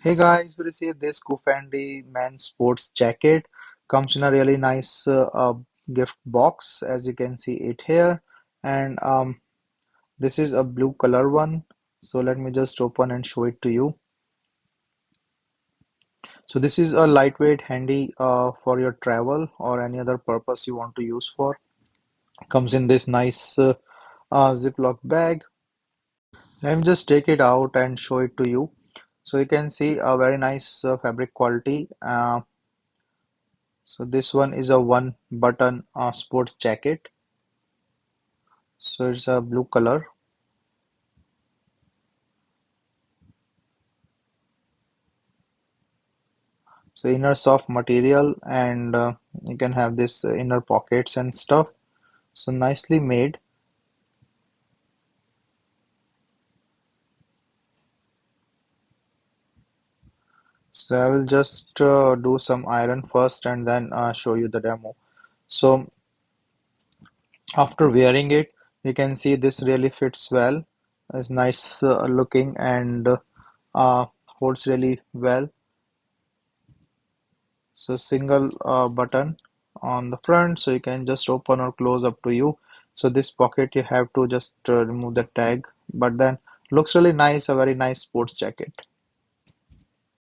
Hey guys, we received this COOFANDY men's sports jacket. Comes in a really nice gift box, as you can see it here. And this is a blue color one. So let me just open and show it to you. So this is a lightweight, handy for your travel or any other purpose you want to use for. Comes in this nice Ziploc bag. Let me just take it out and show it to you. So you can see a very nice fabric quality. So this one is a one button sports jacket. So it's a blue color. So inner soft material and you can have this inner pockets and stuff. So nicely made. So I will just do some iron first and then show you the demo. So after wearing it, you can see this really fits well. It's nice looking and holds really well. So single button on the front, so you can just open or close up to you. So this pocket you have to just remove the tag, but then looks really nice, a very nice sports jacket.